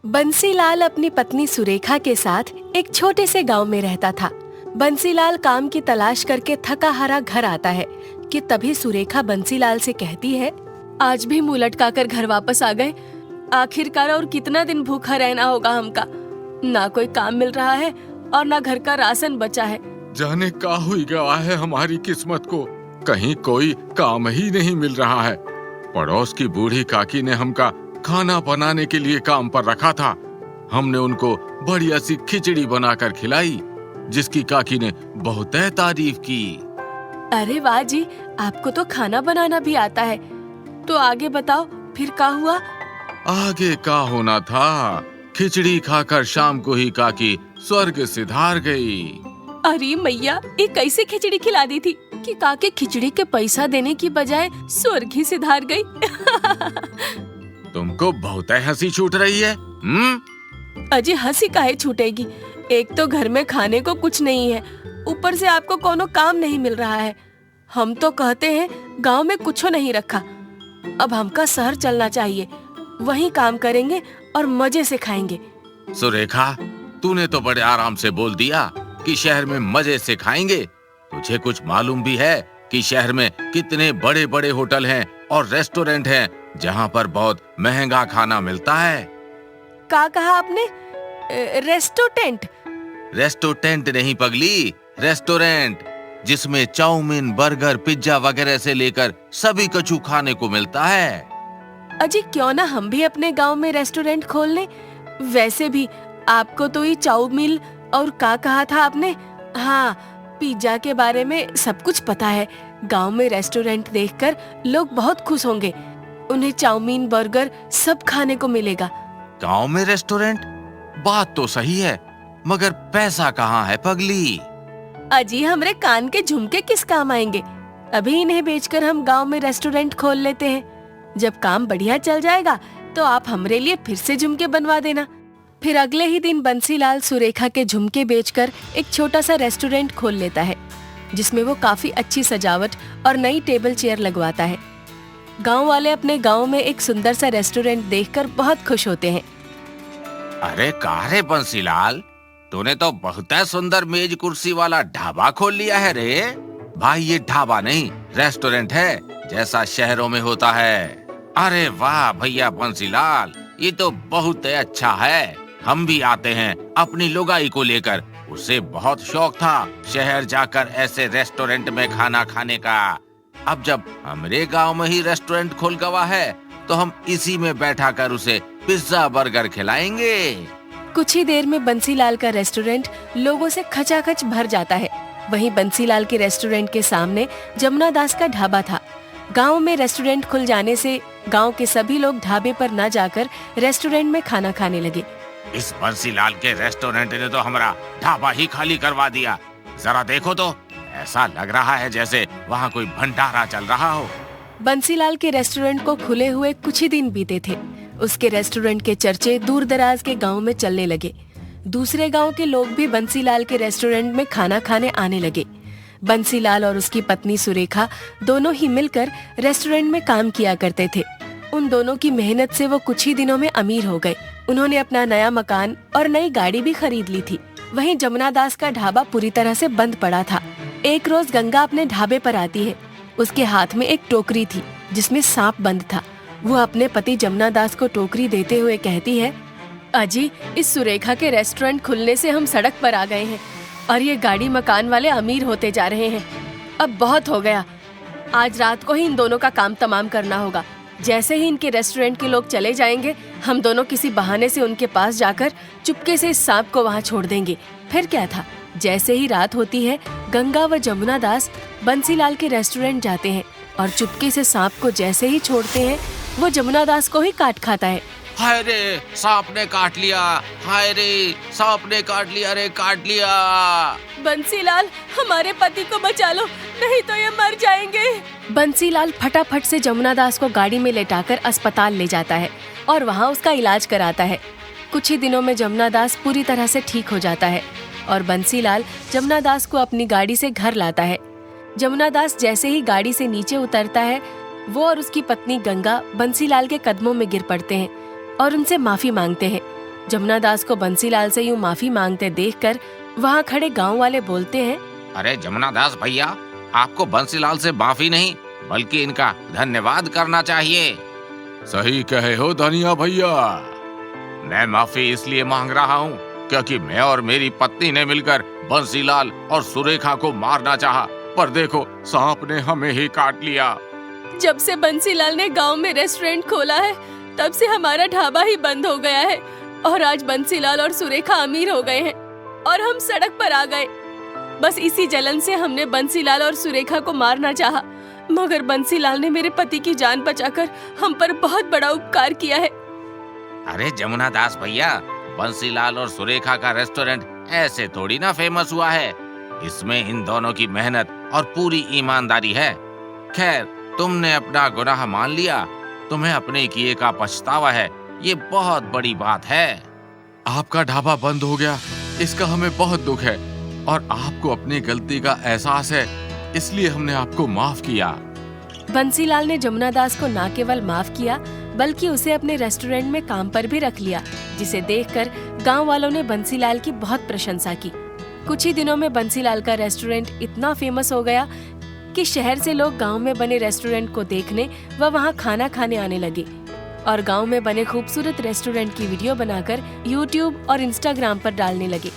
बंसीलाल अपनी पत्नी सुरेखा के साथ एक छोटे से गांव में रहता था। बंसीलाल काम की तलाश करके थका हारा घर आता है कि तभी सुरेखा बंसीलाल से कहती है, आज भी मुंह लटकाकर घर वापस आ गए। आखिरकार और कितना दिन भूखा रहना होगा हमका। ना कोई काम मिल रहा है और ना घर का राशन बचा है। जाने का हुई गया है हमारी किस्मत को, कहीं कोई काम ही नहीं मिल रहा है। पड़ोस की बूढ़ी काकी ने हमका खाना बनाने के लिए काम पर रखा था। हमने उनको बढ़िया सी खिचड़ी बनाकर खिलाई, जिसकी काकी ने बहुत तारीफ की। अरे वाह जी, आपको तो खाना बनाना भी आता है। तो आगे बताओ, फिर क्या हुआ? आगे का होना था, खिचड़ी खाकर शाम को ही काकी स्वर्ग सिधार गई। अरे मैया, ये कैसे खिचड़ी खिला दी थी कि काके खिचड़ी के पैसा देने की बजाय स्वर्ग ही सिधार गई। तुमको बहुत हंसी छूट रही है। अजी हंसी काहे छूटेगी? एक तो घर में खाने को कुछ नहीं है, ऊपर से आपको कोनो काम नहीं मिल रहा है। हम तो कहते हैं गांव में कुछो नहीं रखा। अब हमका शहर चलना चाहिए, वहीं काम करेंगे और मजे से खाएंगे। सुरेखा, तूने तो बड़े आराम से बोल दिया कि शहर में मजे से खाएंगे। तुझे कुछ मालूम भी है कि शहर में कितने बड़े बड़े होटल हैं और रेस्टोरेंट हैं जहाँ पर बहुत महंगा खाना मिलता है। क्या कहा आपने? रेस्टोरेंट? रेस्टोरेंट नहीं पगली, रेस्टोरेंट, जिसमें चाउमीन, बर्गर, पिज्जा वगैरह से लेकर सभी कछु खाने को मिलता है। अजी क्यों ना हम भी अपने गांव में रेस्टोरेंट खोल लें। वैसे भी आपको तो ये चाउमीन और क्या कहा था आपने? हाँ, पिज्जा के बारे में सब कुछ पता है। गांव में रेस्टोरेंट देखकर लोग बहुत खुश होंगे। उन्हें चाउमीन, बर्गर सब खाने को मिलेगा। गांव में रेस्टोरेंट? बात तो सही है, मगर पैसा कहाँ है पगली? अजी हमरे कान के झुमके किस काम आएंगे? अभी इन्हें बेचकर हम गांव में रेस्टोरेंट खोल लेते हैं। जब काम बढ़िया चल जाएगा तो आप हमरे लिए फिर से झुमके बनवा देना। फिर अगले ही दिन बंसीलाल सुरेखा के झुमके बेचकर एक छोटा सा रेस्टोरेंट खोल लेता है, जिसमें वो काफी अच्छी सजावट और नई टेबल चेयर लगवाता है। गांव वाले अपने गांव में एक सुंदर सा रेस्टोरेंट देखकर बहुत खुश होते हैं। अरे कारे बंसीलाल, तूने तो बहुत सुंदर मेज कुर्सी वाला ढाबा खोल लिया है रे। भाई ये ढाबा नहीं, रेस्टोरेंट है, जैसा शहरों में होता है। अरे वाह भैया बंसीलाल, ये तो बहुत अच्छा है। हम भी आते हैं अपनी लुगाई को लेकर। उसे बहुत शौक था शहर जाकर ऐसे रेस्टोरेंट में खाना खाने का। अब जब हमारे गांव में ही रेस्टोरेंट खुल गया है तो हम इसी में बैठा कर उसे पिज्जा, बर्गर खिलाएंगे। कुछ ही देर में बंसीलाल का रेस्टोरेंट लोगों से खचाखच भर जाता है। वहीं बंसीलाल के रेस्टोरेंट के सामने जमुना दास का ढाबा था। गांव में रेस्टोरेंट खुल जाने से गांव के सभी लोग ढाबे पर न जाकर रेस्टोरेंट में खाना खाने लगे। इस बंसीलाल के रेस्टोरेंट ने तो हमारा ढाबा ही खाली करवा दिया। जरा देखो तो, ऐसा लग रहा है जैसे वहाँ कोई भंडारा चल रहा हो। बंसीलाल के रेस्टोरेंट को खुले हुए कुछ ही दिन बीते थे। उसके रेस्टोरेंट के चर्चे दूर दराज के गांव में चलने लगे। दूसरे गांव के लोग भी बंसीलाल के रेस्टोरेंट में खाना खाने आने लगे। बंसीलाल और उसकी पत्नी सुरेखा दोनों ही मिलकर रेस्टोरेंट में काम किया करते थे। उन दोनों की मेहनत से वो कुछ ही दिनों में अमीर हो गए। उन्होंने अपना नया मकान और नई गाड़ी भी खरीद ली थी। वहीं जमुना दास का ढाबा पूरी तरह से बंद पड़ा था। एक रोज गंगा अपने ढाबे पर आती है। उसके हाथ में एक टोकरी थी जिसमें सांप बंद था। वो अपने पति जमुना दास को टोकरी देते हुए कहती है, अजी इस सुरेखा के रेस्टोरेंट खुलने से हम सड़क पर आ गए हैं और ये गाड़ी मकान वाले अमीर होते जा रहे हैं। अब बहुत हो गया, आज रात को ही इन दोनों का काम तमाम करना होगा। जैसे ही इनके रेस्टोरेंट के लोग चले जाएंगे, हम दोनों किसी बहाने से उनके पास जाकर चुपके से इस सांप को वहाँ छोड़ देंगे। फिर क्या था, जैसे ही रात होती है, गंगा व जमुना दास बंसीलाल के रेस्टोरेंट जाते हैं और चुपके से सांप को जैसे ही छोड़ते हैं, वो जमुना दास को ही काट खाता है। हाय रे, सांप ने काट लिया। हाय रे, सांप ने काट लिया रे, काट लिया। बंसीलाल, हमारे पति को बचा लो, नहीं तो ये मर जाएंगे। बंसीलाल फटाफट से जमुना दास को गाड़ी में लेटाकर अस्पताल ले जाता है और वहाँ उसका इलाज कराता है। कुछ ही दिनों में जमुना दास पूरी तरह से ठीक हो जाता है और बंसीलाल जमुना दास को अपनी गाड़ी से घर लाता है। जमुना दास जैसे ही गाड़ी से नीचे उतरता है, वो और उसकी पत्नी गंगा बंसीलाल के कदमों में गिर पड़ते हैं और उनसे माफी मांगते हैं। जमुना दास को बंसीलाल से यूं माफी मांगते देखकर वहाँ खड़े गांव वाले बोलते हैं, अरे जमुना दास भैया, आपको बंसीलाल से माफी नहीं बल्कि इनका धन्यवाद करना चाहिए। सही कहे हो धनिया भैया, मैं माफी इसलिए मांग रहा हूँ क्योंकि मैं और मेरी पत्नी ने मिलकर बंसीलाल और सुरेखा को मारना चाहा, पर देखो सांप ने हमें ही काट लिया। जब से बंसीलाल ने गांव में रेस्टोरेंट खोला है तब से हमारा ढाबा ही बंद हो गया है और आज बंसीलाल और सुरेखा अमीर हो गए हैं और हम सड़क पर आ गए। बस इसी जलन से हमने बंसीलाल और सुरेखा को मारना चाहा, मगर बंसीलाल ने मेरे पति की जान बचाकर हम पर बहुत बड़ा उपकार किया है। अरे जमुना दास भैया, बंसीलाल और सुरेखा का रेस्टोरेंट ऐसे थोड़ी ना फेमस हुआ है, इसमें इन दोनों की मेहनत और पूरी ईमानदारी है। खैर, तुमने अपना गुनाह मान लिया, तुम्हें अपने किए का पछतावा है, ये बहुत बड़ी बात है। आपका ढाबा बंद हो गया, इसका हमें बहुत दुख है और आपको अपनी गलती का एहसास है, इसलिए हमने आपको माफ किया। बंसीलाल ने जमुना दास को न केवल माफ किया बल्कि उसे अपने रेस्टोरेंट में काम पर भी रख लिया, जिसे देखकर गांव वालों ने बंसीलाल की बहुत प्रशंसा की। कुछ ही दिनों में बंसीलाल का रेस्टोरेंट इतना फेमस हो गया कि शहर से लोग गांव में बने रेस्टोरेंट को देखने व वहां खाना खाने आने लगे और गांव में बने खूबसूरत रेस्टोरेंट की वीडियो बनाकर YouTube और Instagram पर डालने लगे।